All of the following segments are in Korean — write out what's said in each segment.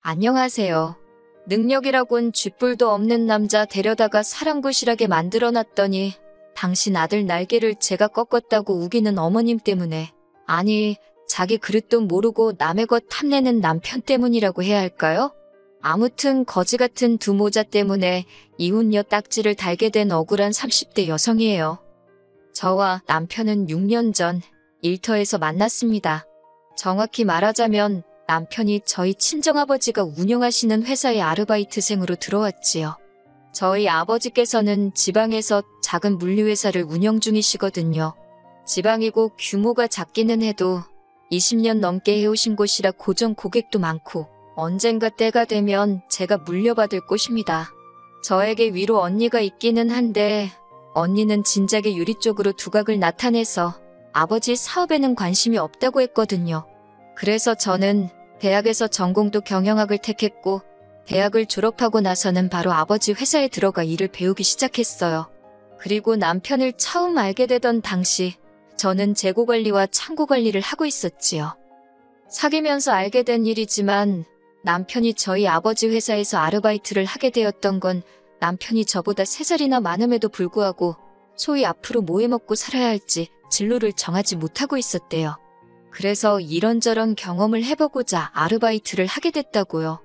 안녕하세요. 능력이라곤 쥐뿔도 없는 남자 데려다가 사랑구실하게 만들어놨더니 당신 아들 날개를 제가 꺾었다고 우기는 어머님 때문에, 아니 자기 그릇도 모르고 남의 것 탐내는 남편 때문이라고 해야 할까요? 아무튼 거지 같은 두 모자 때문에 이혼녀 딱지를 달게 된 억울한 30대 여성이에요. 저와 남편은 6년 전 일터에서 만났습니다. 정확히 말하자면 남편이 저희 친정아버지가 운영하시는 회사의 아르바이트생으로 들어왔지요. 저희 아버지께서는 지방에서 작은 물류회사를 운영 중이시거든요. 지방이고 규모가 작기는 해도 20년 넘게 해오신 곳이라 고정 고객도 많고 언젠가 때가 되면 제가 물려받을 곳입니다. 저에게 위로 언니가 있기는 한데 언니는 진작에 유리 쪽으로 두각을 나타내서 아버지 사업에는 관심이 없다고 했거든요. 그래서 저는 대학에서 전공도 경영학을 택했고 대학을 졸업하고 나서는 바로 아버지 회사에 들어가 일을 배우기 시작했어요. 그리고 남편을 처음 알게 되던 당시 저는 재고관리와 창고관리를 하고 있었지요. 사귀면서 알게 된 일이지만 남편이 저희 아버지 회사에서 아르바이트를 하게 되었던 건 남편이 저보다 3살이나 많음에도 불구하고 소위 앞으로 뭐 해먹고 살아야 할지 진로를 정하지 못하고 있었대요. 그래서 이런저런 경험을 해보고자 아르바이트를 하게 됐다고요.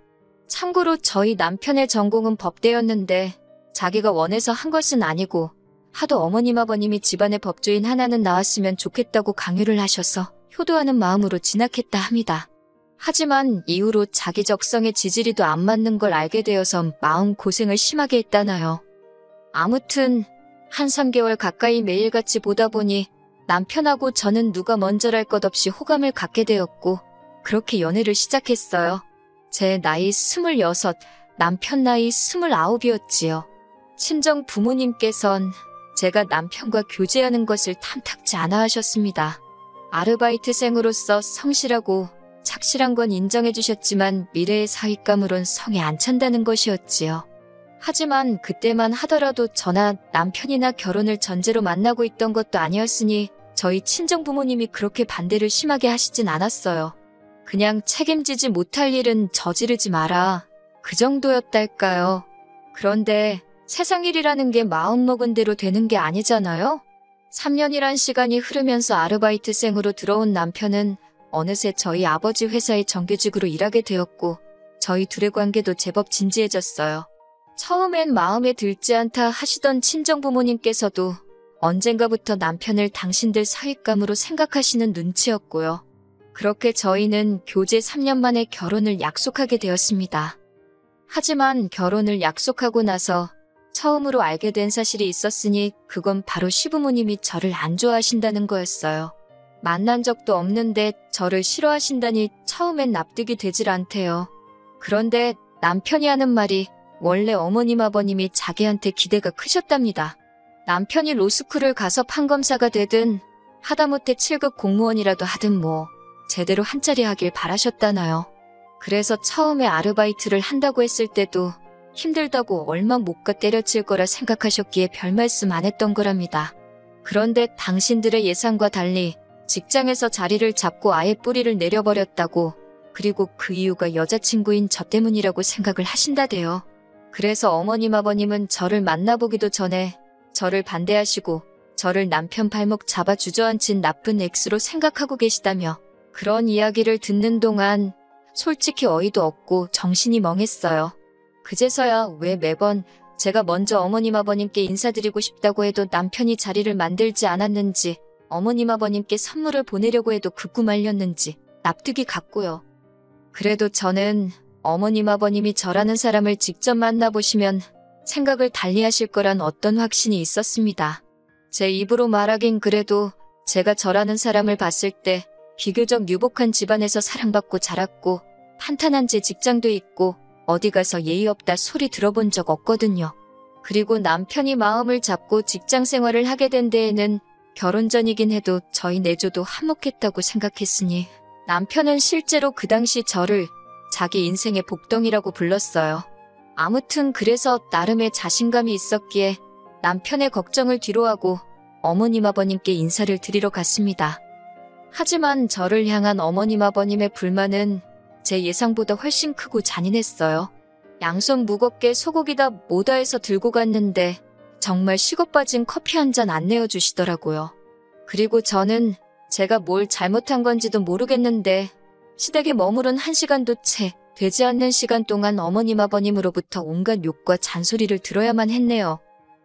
참고로 저희 남편의 전공은 법대였는데 자기가 원해서 한 것은 아니고 하도 어머님 아버님이 집안의 법조인 하나는 나왔으면 좋겠다고 강요를 하셔서 효도하는 마음으로 진학했다 합니다. 하지만 이후로 자기 적성에 지지리도 안 맞는 걸 알게 되어서 마음고생을 심하게 했다나요. 아무튼 한 3개월 가까이 매일같이 보다 보니 남편하고 저는 누가 먼저랄 것 없이 호감을 갖게 되었고 그렇게 연애를 시작했어요. 제 나이 26, 남편 나이 29이었지요. 친정 부모님께선 제가 남편과 교제하는 것을 탐탁지 않아 하셨습니다. 아르바이트생으로서 성실하고 착실한 건 인정해 주셨지만 미래의 사윗감으론 성에 안 찬다는 것이었지요. 하지만 그때만 하더라도 저나 남편이나 결혼을 전제로 만나고 있던 것도 아니었으니 저희 친정 부모님이 그렇게 반대를 심하게 하시진 않았어요. 그냥 책임지지 못할 일은 저지르지 마라, 그 정도였달까요. 그런데 세상 일이라는 게 마음먹은 대로 되는 게 아니잖아요. 3년이란 시간이 흐르면서 아르바이트생으로 들어온 남편은 어느새 저희 아버지 회사의 정규직으로 일하게 되었고 저희 둘의 관계도 제법 진지해졌어요. 처음엔 마음에 들지 않다 하시던 친정부모님께서도 언젠가부터 남편을 당신들 사윗감으로 생각하시는 눈치였고요. 그렇게 저희는 교제 3년 만에 결혼을 약속하게 되었습니다. 하지만 결혼을 약속하고 나서 처음으로 알게 된 사실이 있었으니 그건 바로 시부모님이 저를 안 좋아하신다는 거였어요. 만난 적도 없는데 저를 싫어하신다니 처음엔 납득이 되질 않대요. 그런데 남편이 하는 말이 원래 어머님 아버님이 자기한테 기대가 크셨답니다. 남편이 로스쿨을 가서 판검사가 되든 하다못해 7급 공무원이라도 하든 뭐 제대로 한자리 하길 바라셨다나요. 그래서 처음에 아르바이트를 한다고 했을 때도 힘들다고 얼마 못 가 때려칠 거라 생각하셨기에 별 말씀 안 했던 거랍니다. 그런데 당신들의 예상과 달리 직장에서 자리를 잡고 아예 뿌리를 내려버렸다고, 그리고 그 이유가 여자친구인 저 때문이라고 생각을 하신다대요. 그래서 어머님 아버님은 저를 만나보기도 전에 저를 반대하시고 저를 남편 발목 잡아 주저앉힌 나쁜 엑스로 생각하고 계시다며 그런 이야기를 듣는 동안 솔직히 어이도 없고 정신이 멍했어요. 그제서야 왜 매번 제가 먼저 어머님 아버님께 인사드리고 싶다고 해도 남편이 자리를 만들지 않았는지, 어머님 아버님께 선물을 보내려고 해도 극구 말렸는지 납득이 갔고요. 그래도 저는 어머님 아버님이 저라는 사람을 직접 만나보시면 생각을 달리하실 거란 어떤 확신이 있었습니다. 제 입으로 말하긴 그래도 제가 저라는 사람을 봤을 때 비교적 유복한 집안에서 사랑받고 자랐고 탄탄한 제 직장도 있고 어디 가서 예의 없다 소리 들어본 적 없거든요. 그리고 남편이 마음을 잡고 직장 생활을 하게 된 데에는 결혼 전이긴 해도 저희 내조도 한몫했다고 생각했으니 남편은 실제로 그 당시 저를 자기 인생의 복덩이라고 불렀어요. 아무튼 그래서 나름의 자신감이 있었기에 남편의 걱정을 뒤로하고 어머님 아버님께 인사를 드리러 갔습니다. 하지만 저를 향한 어머님 아버님의 불만은 제 예상보다 훨씬 크고 잔인했어요. 양손 무겁게 소고기다 뭐다 해서 들고 갔는데 정말 식어빠진 커피 한 잔 안 내어주시더라고요. 그리고 저는 제가 뭘 잘못한 건지도 모르겠는데 시댁에 머무른 1시간도 채 되지 않는 시간 동안 어머님 아버님으로부터 온갖 욕과 잔소리를 들어야만 했네요.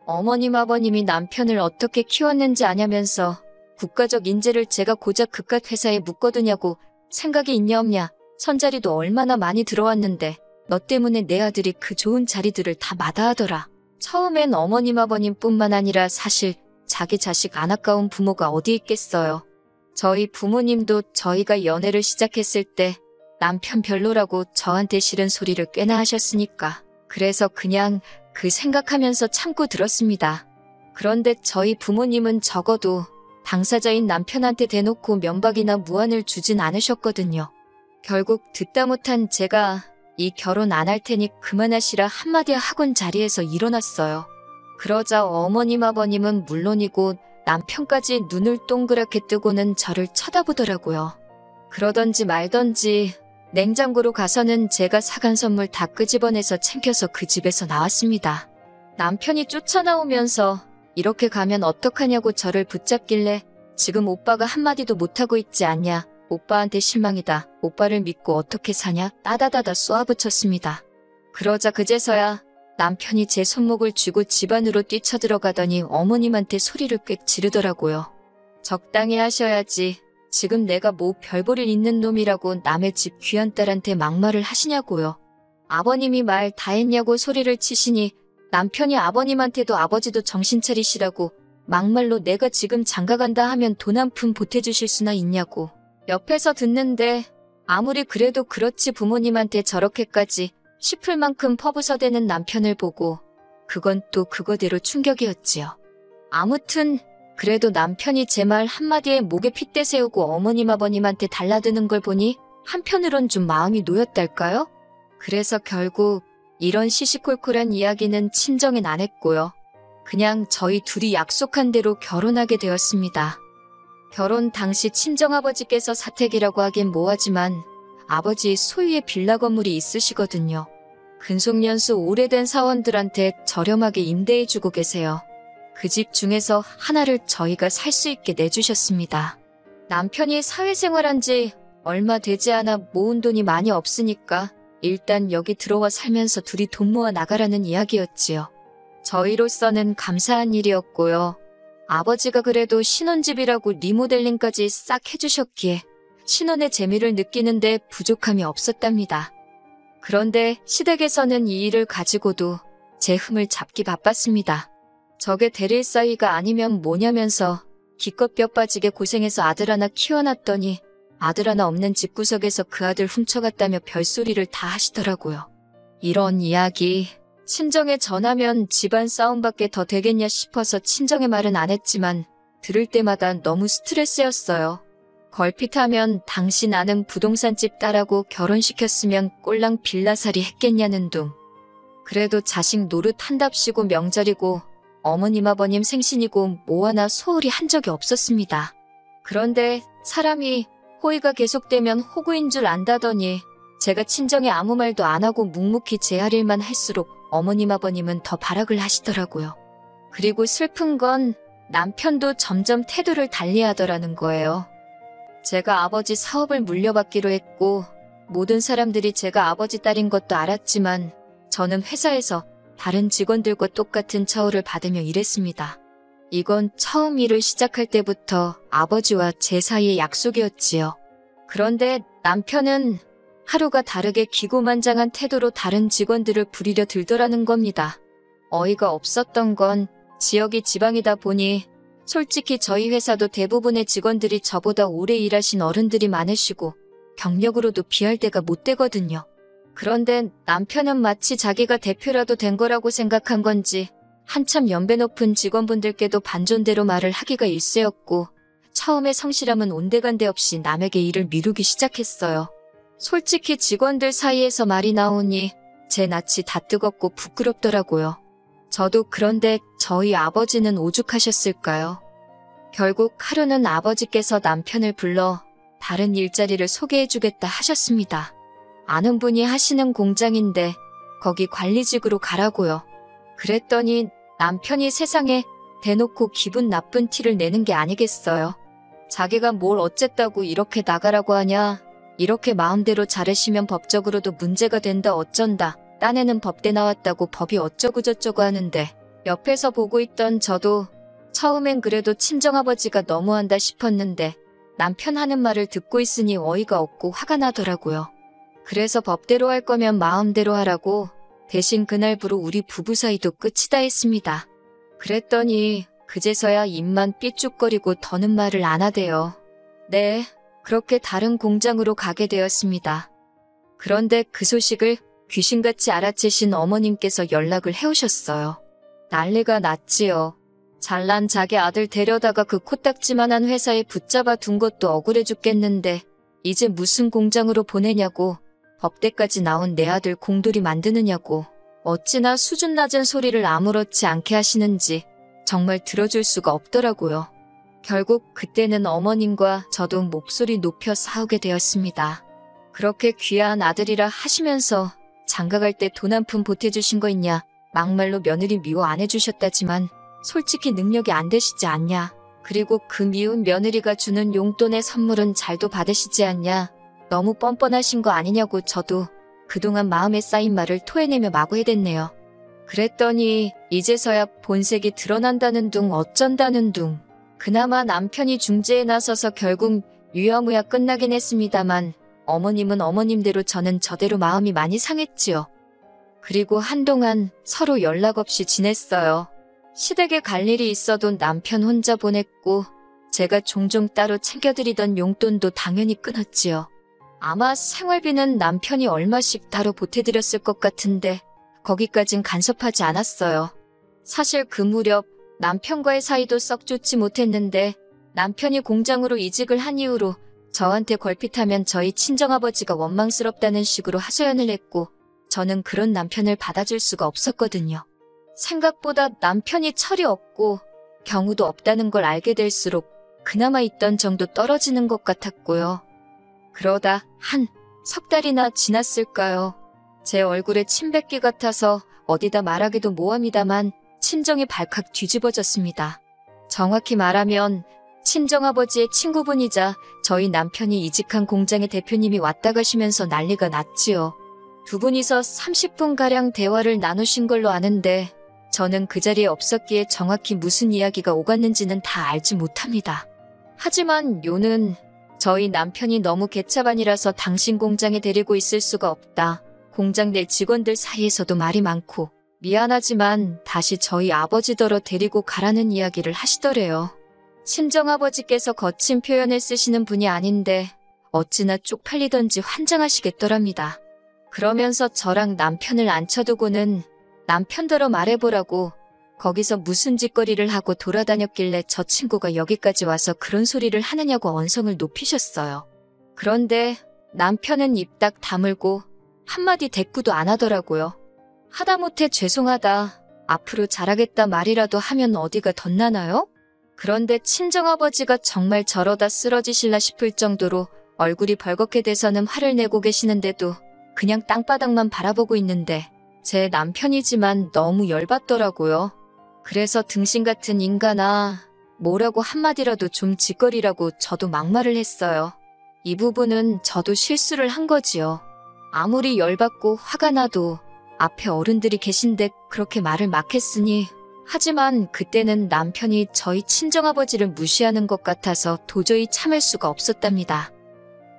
어머님 아버님이 남편을 어떻게 키웠는지 아냐면서 국가적 인재를 제가 고작 그깟 회사에 묶어두냐고 생각이 있냐 없냐, 선자리도 얼마나 많이 들어왔는데 너 때문에 내 아들이 그 좋은 자리들을 다 마다하더라. 처음엔 어머님 아버님뿐만 아니라 사실 자기 자식 안 아까운 부모가 어디 있겠어요. 저희 부모님도 저희가 연애를 시작했을 때 남편 별로라고 저한테 싫은 소리를 꽤나 하셨으니까 그래서 그냥 그 생각하면서 참고 들었습니다. 그런데 저희 부모님은 적어도 당사자인 남편한테 대놓고 면박이나 무안을 주진 않으셨거든요. 결국 듣다 못한 제가 이 결혼 안 할 테니 그만하시라 한마디 하곤 자리에서 일어났어요. 그러자 어머님 아버님은 물론이고 남편까지 눈을 동그랗게 뜨고는 저를 쳐다보더라고요. 그러던지 말던지 냉장고로 가서는 제가 사간 선물 다 끄집어내서 챙겨서 그 집에서 나왔습니다. 남편이 쫓아나오면서 이렇게 가면 어떡하냐고 저를 붙잡길래 지금 오빠가 한마디도 못하고 있지 않냐. 오빠한테 실망이다. 오빠를 믿고 어떻게 사냐. 따다다다 쏘아붙였습니다. 그러자 그제서야 남편이 제 손목을 쥐고 집 안으로 뛰쳐들어가더니 어머님한테 소리를 꽥 지르더라고요. 적당히 하셔야지. 지금 내가 뭐 별볼일 있는 놈이라고 남의 집 귀한 딸한테 막말을 하시냐고요. 아버님이 말 다 했냐고 소리를 치시니 남편이 아버님한테도 아버지도 정신 차리시라고 막말로 내가 지금 장가간다 하면 돈 한 푼 보태주실 수나 있냐고. 옆에서 듣는데 아무리 그래도 그렇지 부모님한테 저렇게까지 싶을 만큼 퍼부서대는 남편을 보고 그건 또 그거대로 충격이었지요. 아무튼 그래도 남편이 제 말 한마디에 목에 핏대 세우고 어머님 아버님한테 달라드는 걸 보니 한편으론 좀 마음이 놓였달까요? 그래서 결국 이런 시시콜콜한 이야기는 친정엔 안 했고요. 그냥 저희 둘이 약속한 대로 결혼하게 되었습니다. 결혼 당시 친정아버지께서 사택이라고 하긴 뭐하지만 아버지 소유의 빌라 건물이 있으시거든요. 근속연수 오래된 사원들한테 저렴하게 임대해주고 계세요. 그 집 중에서 하나를 저희가 살 수 있게 내주셨습니다. 남편이 사회생활한 지 얼마 되지 않아 모은 돈이 많이 없으니까 일단 여기 들어와 살면서 둘이 돈 모아 나가라는 이야기였지요. 저희로서는 감사한 일이었고요. 아버지가 그래도 신혼집이라고 리모델링까지 싹 해주셨기에 신혼의 재미를 느끼는데 부족함이 없었답니다. 그런데 시댁에서는 이 일을 가지고도 제 흠을 잡기 바빴습니다. 저게 대릴 사이가 아니면 뭐냐면서 기껏 뼈 빠지게 고생해서 아들 하나 키워놨더니 아들 하나 없는 집구석에서 그 아들 훔쳐갔다며 별소리를 다 하시더라고요. 이런 이야기 친정에 전하면 집안 싸움밖에 더 되겠냐 싶어서 친정의 말은 안 했지만 들을 때마다 너무 스트레스였어요. 걸핏하면 당신 아는 부동산집 딸하고 결혼시켰으면 꼴랑 빌라살이 했겠냐는 둥. 그래도 자식 노릇 한답시고 명절이고 어머님 아버님 생신이고 뭐 하나 소홀히 한 적이 없었습니다. 그런데 사람이 호의가 계속되면 호구인 줄 안다더니 제가 친정에 아무 말도 안 하고 묵묵히 제 할 일만 할수록 어머님 아버님은 더 발악을 하시더라고요. 그리고 슬픈 건 남편도 점점 태도를 달리하더라는 거예요. 제가 아버지 사업을 물려받기로 했고 모든 사람들이 제가 아버지 딸인 것도 알았지만 저는 회사에서 다른 직원들과 똑같은 처우를 받으며 일했습니다. 이건 처음 일을 시작할 때부터 아버지와 제 사이의 약속이었지요. 그런데 남편은 하루가 다르게 기고만장한 태도로 다른 직원들을 부리려 들더라는 겁니다. 어이가 없었던 건 지역이 지방이다 보니 솔직히 저희 회사도 대부분의 직원들이 저보다 오래 일하신 어른들이 많으시고 경력으로도 비할 데가 못 되거든요. 그런데 남편은 마치 자기가 대표라도 된 거라고 생각한 건지 한참 연배 높은 직원분들께도 반존대로 말을 하기가 일쑤였고 처음에 성실함은 온데간데 없이 남에게 일을 미루기 시작했어요. 솔직히 직원들 사이에서 말이 나오니 제 낯이 다 뜨겁고 부끄럽더라고요. 저도 그런데 저희 아버지는 오죽하셨을까요? 결국 하루는 아버지께서 남편을 불러 다른 일자리를 소개해주겠다 하셨습니다. 아는 분이 하시는 공장인데 거기 관리직으로 가라고요. 그랬더니 남편이 세상에 대놓고 기분 나쁜 티를 내는 게 아니겠어요. 자기가 뭘 어쨌다고 이렇게 나가라고 하냐. 이렇게 마음대로 자르시면 법적으로도 문제가 된다 어쩐다. 딴에는 법대 나왔다고 법이 어쩌고저쩌고 하는데 옆에서 보고 있던 저도 처음엔 그래도 친정아버지가 너무한다 싶었는데 남편 하는 말을 듣고 있으니 어이가 없고 화가 나더라고요. 그래서 법대로 할 거면 마음대로 하라고 대신 그날부로 우리 부부 사이도 끝이다 했습니다. 그랬더니 그제서야 입만 삐죽거리고 더는 말을 안 하대요. 네, 그렇게 다른 공장으로 가게 되었습니다. 그런데 그 소식을 귀신같이 알아채신 어머님께서 연락을 해오셨어요. 난리가 났지요. 잘난 자기 아들 데려다가 그 코딱지만한 회사에 붙잡아 둔 것도 억울해 죽겠는데 이제 무슨 공장으로 보내냐고, 법대까지 나온 내 아들 공돌이 만드느냐고, 어찌나 수준 낮은 소리를 아무렇지 않게 하시는지 정말 들어줄 수가 없더라고요. 결국 그때는 어머님과 저도 목소리 높여 싸우게 되었습니다. 그렇게 귀한 아들이라 하시면서 장가갈 때 돈 한 푼 보태주신 거 있냐, 막말로 며느리 미워 안 해주셨다지만 솔직히 능력이 안 되시지 않냐, 그리고 그 미운 며느리가 주는 용돈의 선물은 잘도 받으시지 않냐, 너무 뻔뻔하신 거 아니냐고 저도 그동안 마음에 쌓인 말을 토해내며 마구 해댔네요. 그랬더니 이제서야 본색이 드러난다는 둥 어쩐다는 둥. 그나마 남편이 중재에 나서서 결국 유야무야 끝나긴 했습니다만 어머님은 어머님대로 저는 저대로 마음이 많이 상했지요. 그리고 한동안 서로 연락 없이 지냈어요. 시댁에 갈 일이 있어도 남편 혼자 보냈고 제가 종종 따로 챙겨드리던 용돈도 당연히 끊었지요. 아마 생활비는 남편이 얼마씩 따로 보태드렸을 것 같은데 거기까진 간섭하지 않았어요. 사실 그 무렵 남편과의 사이도 썩 좋지 못했는데 남편이 공장으로 이직을 한 이후로 저한테 걸핏하면 저희 친정아버지가 원망스럽다는 식으로 하소연을 했고 저는 그런 남편을 받아줄 수가 없었거든요. 생각보다 남편이 철이 없고 경우도 없다는 걸 알게 될수록 그나마 있던 정도 떨어지는 것 같았고요. 그러다 한 석 달이나 지났을까요? 제 얼굴에 침 뱉기 같아서 어디다 말하기도 뭐합니다만 친정이 발칵 뒤집어졌습니다. 정확히 말하면 친정아버지의 친구분이자 저희 남편이 이직한 공장의 대표님이 왔다 가시면서 난리가 났지요. 두 분이서 30분가량 대화를 나누신 걸로 아는데 저는 그 자리에 없었기에 정확히 무슨 이야기가 오갔는지는 다 알지 못합니다. 하지만 요는 저희 남편이 너무 개차반이라서 당신 공장에 데리고 있을 수가 없다. 공장 내 직원들 사이에서도 말이 많고 미안하지만 다시 저희 아버지더러 데리고 가라는 이야기를 하시더래요. 친정아버지께서 거친 표현을 쓰시는 분이 아닌데 어찌나 쪽팔리던지 환장하시겠더랍니다. 그러면서 저랑 남편을 앉혀두고는 남편더러 말해보라고 거기서 무슨 짓거리를 하고 돌아다녔길래 저 친구가 여기까지 와서 그런 소리를 하느냐고 언성을 높이셨어요. 그런데 남편은 입 딱 다물고 한마디 대꾸도 안 하더라고요. 하다못해 죄송하다, 앞으로 잘하겠다 말이라도 하면 어디가 덧나나요? 그런데 친정아버지가 정말 저러다 쓰러지실라 싶을 정도로 얼굴이 벌겋게 돼서는 화를 내고 계시는데도 그냥 땅바닥만 바라보고 있는데 제 남편이지만 너무 열받더라고요. 그래서 등신 같은 인간아, 뭐라고 한마디라도 좀 짓거리라고 저도 막말을 했어요. 이 부분은 저도 실수를 한 거지요. 아무리 열받고 화가 나도 앞에 어른들이 계신데 그렇게 말을 막 했으니, 하지만 그때는 남편이 저희 친정아버지를 무시하는 것 같아서 도저히 참을 수가 없었답니다.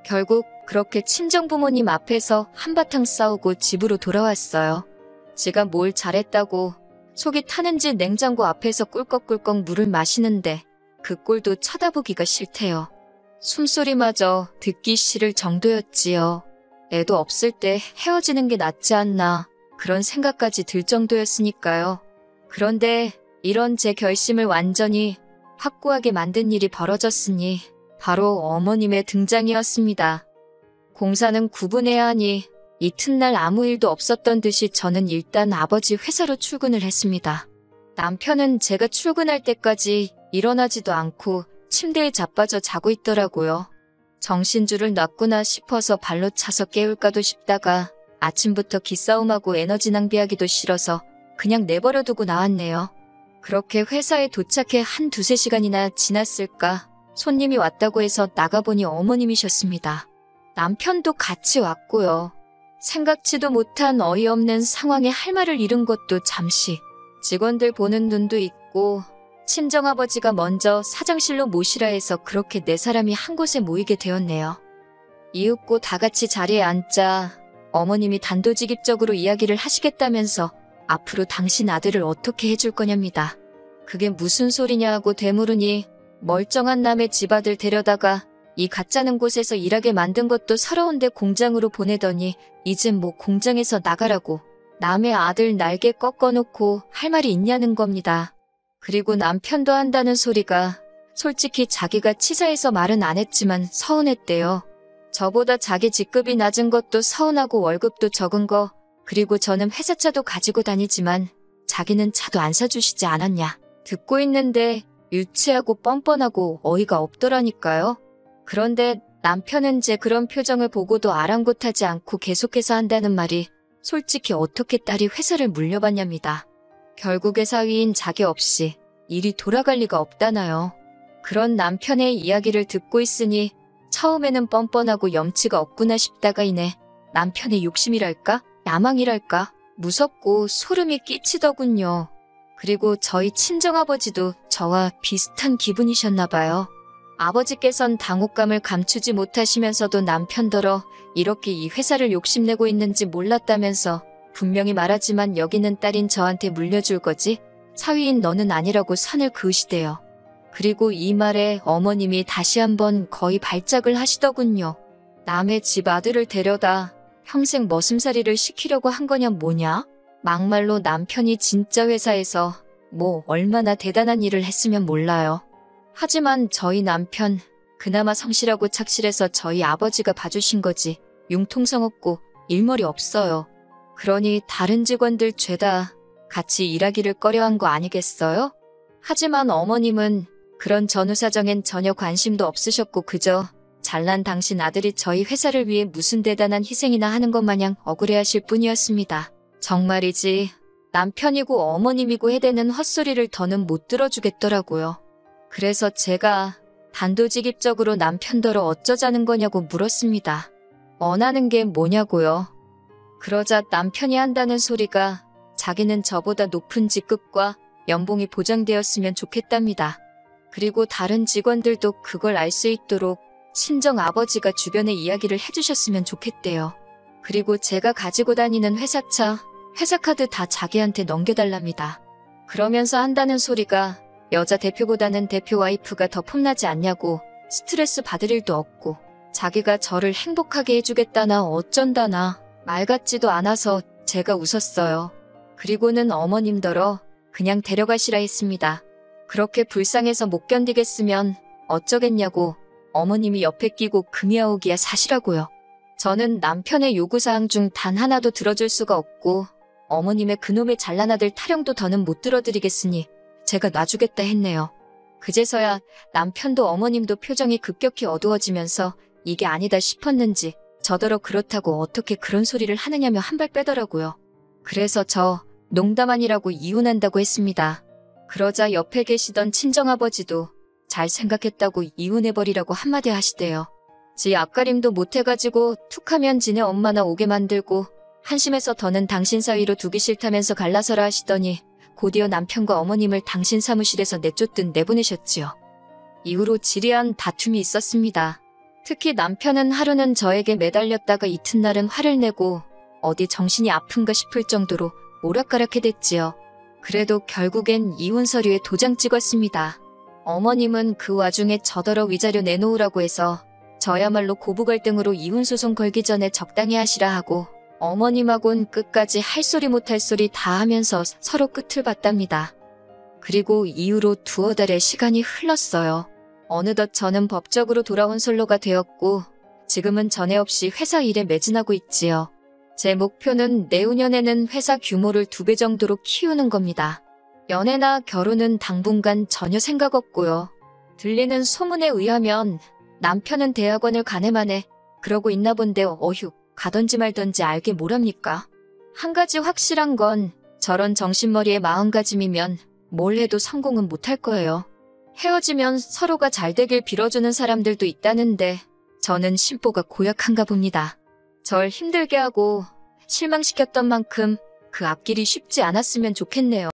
결국 그렇게 친정부모님 앞에서 한바탕 싸우고 집으로 돌아왔어요. 지가 뭘 잘했다고 속이 타는지 냉장고 앞에서 꿀꺽꿀꺽 물을 마시는데 그 꼴도 쳐다보기가 싫대요. 숨소리마저 듣기 싫을 정도였지요. 애도 없을 때 헤어지는 게 낫지 않나 그런 생각까지 들 정도였으니까요. 그런데 이런 제 결심을 완전히 확고하게 만든 일이 벌어졌으니 바로 어머님의 등장이었습니다. 공사는 구분해야 하니 이튿날 아무 일도 없었던 듯이 저는 일단 아버지 회사로 출근을 했습니다. 남편은 제가 출근할 때까지 일어나지도 않고 침대에 자빠져 자고 있더라고요. 정신줄을 놨구나 싶어서 발로 차서 깨울까도 싶다가 아침부터 기싸움하고 에너지 낭비하기도 싫어서 그냥 내버려두고 나왔네요. 그렇게 회사에 도착해 한 두세 시간이나 지났을까 손님이 왔다고 해서 나가보니 어머님이셨습니다. 남편도 같이 왔고요. 생각지도 못한 어이없는 상황에 할 말을 잃은 것도 잠시. 직원들 보는 눈도 있고 친정아버지가 먼저 사장실로 모시라 해서 그렇게 네 사람이 한 곳에 모이게 되었네요. 이윽고 다 같이 자리에 앉자 어머님이 단도직입적으로 이야기를 하시겠다면서 앞으로 당신 아들을 어떻게 해줄 거냐입니다. 그게 무슨 소리냐 하고 되물으니 멀쩡한 남의 집아들 데려다가 이 가짜는 곳에서 일하게 만든 것도 서러운데 공장으로 보내더니 이젠 뭐 공장에서 나가라고 남의 아들 날개 꺾어놓고 할 말이 있냐는 겁니다. 그리고 남편도 한다는 소리가 솔직히 자기가 치사해서 말은 안 했지만 서운했대요. 저보다 자기 직급이 낮은 것도 서운하고 월급도 적은 거 그리고 저는 회사차도 가지고 다니지만 자기는 차도 안 사주시지 않았냐. 듣고 있는데 유치하고 뻔뻔하고 어이가 없더라니까요. 그런데 남편은 제 그런 표정을 보고도 아랑곳하지 않고 계속해서 한다는 말이 솔직히 어떻게 딸이 회사를 물려받냐입니다. 결국에 사위인 자기 없이 일이 돌아갈 리가 없다나요. 그런 남편의 이야기를 듣고 있으니 처음에는 뻔뻔하고 염치가 없구나 싶다가 이내 남편의 욕심이랄까? 야망이랄까? 무섭고 소름이 끼치더군요. 그리고 저희 친정아버지도 저와 비슷한 기분이셨나봐요. 아버지께선 당혹감을 감추지 못하시면서도 남편더러 이렇게 이 회사를 욕심내고 있는지 몰랐다면서 분명히 말하지만 여기는 딸인 저한테 물려줄 거지? 사위인 너는 아니라고 선을 그으시대요. 그리고 이 말에 어머님이 다시 한번 거의 발작을 하시더군요. 남의 집 아들을 데려다 평생 머슴살이를 시키려고 한 거냐 뭐냐? 막말로 남편이 진짜 회사에서 뭐 얼마나 대단한 일을 했으면 몰라요. 하지만 저희 남편 그나마 성실하고 착실해서 저희 아버지가 봐주신 거지 융통성 없고 일머리 없어요. 그러니 다른 직원들 죄다 같이 일하기를 꺼려한 거 아니겠어요? 하지만 어머님은 그런 전후사정엔 전혀 관심도 없으셨고 그저 잘난 당신 아들이 저희 회사를 위해 무슨 대단한 희생이나 하는 것 마냥 억울해하실 뿐이었습니다. 정말이지 남편이고 어머님이고 해대는 헛소리를 더는 못 들어주겠더라고요. 그래서 제가 단도직입적으로 남편더러 어쩌자는 거냐고 물었습니다. 원하는 게 뭐냐고요. 그러자 남편이 한다는 소리가 자기는 저보다 높은 직급과 연봉이 보장되었으면 좋겠답니다. 그리고 다른 직원들도 그걸 알 수 있도록 친정 아버지가 주변에 이야기를 해주셨으면 좋겠대요. 그리고 제가 가지고 다니는 회사차, 회사카드 다 자기한테 넘겨달랍니다. 그러면서 한다는 소리가 여자 대표보다는 대표 와이프가 더 폼나지 않냐고 스트레스 받을 일도 없고 자기가 저를 행복하게 해주겠다나 어쩐다나 말 같지도 않아서 제가 웃었어요. 그리고는 어머님더러 그냥 데려가시라 했습니다. 그렇게 불쌍해서 못 견디겠으면 어쩌겠냐고 어머님이 옆에 끼고 금이아오기야 사시라고요. 저는 남편의 요구사항 중 단 하나도 들어줄 수가 없고 어머님의 그놈의 잘난 아들 타령도 더는 못 들어드리겠으니 제가 놔주겠다 했네요. 그제서야 남편도 어머님도 표정이 급격히 어두워지면서 이게 아니다 싶었는지 저더러 그렇다고 어떻게 그런 소리를 하느냐며 한 발 빼더라고요. 그래서 저 농담 아니라고 이혼한다고 했습니다. 그러자 옆에 계시던 친정아버지도 잘 생각했다고 이혼해버리라고 한마디 하시대요. 지 앞가림도 못해가지고 툭하면 지네 엄마나 오게 만들고 한심해서 더는 당신 사위로 두기 싫다면서 갈라서라 하시더니 곧이어 남편과 어머님을 당신 사무실에서 내쫓든 내보내셨지요. 이후로 지리한 다툼이 있었습니다. 특히 남편은 하루는 저에게 매달렸다가 이튿날은 화를 내고 어디 정신이 아픈가 싶을 정도로 오락가락해댔지요. 그래도 결국엔 이혼 서류에 도장 찍었습니다. 어머님은 그 와중에 저더러 위자료 내놓으라고 해서 저야말로 고부 갈등으로 이혼소송 걸기 전에 적당히 하시라 하고 어머님하고는 끝까지 할 소리 못할 소리 다 하면서 서로 끝을 봤답니다. 그리고 이후로 두어 달의 시간이 흘렀어요. 어느덧 저는 법적으로 돌아온 솔로가 되었고 지금은 전에 없이 회사 일에 매진하고 있지요. 제 목표는 내후년에는 회사 규모를 2배 정도로 키우는 겁니다. 연애나 결혼은 당분간 전혀 생각 없고요. 들리는 소문에 의하면 남편은 대학원을 가네마네 그러고 있나 본데 어휴, 가던지 말던지 알게 뭐랍니까? 한 가지 확실한 건 저런 정신머리의 마음가짐이면 뭘 해도 성공은 못할 거예요. 헤어지면 서로가 잘 되길 빌어주는 사람들도 있다는데 저는 심보가 고약한가 봅니다. 절 힘들게 하고 실망시켰던 만큼 그 앞길이 쉽지 않았으면 좋겠네요.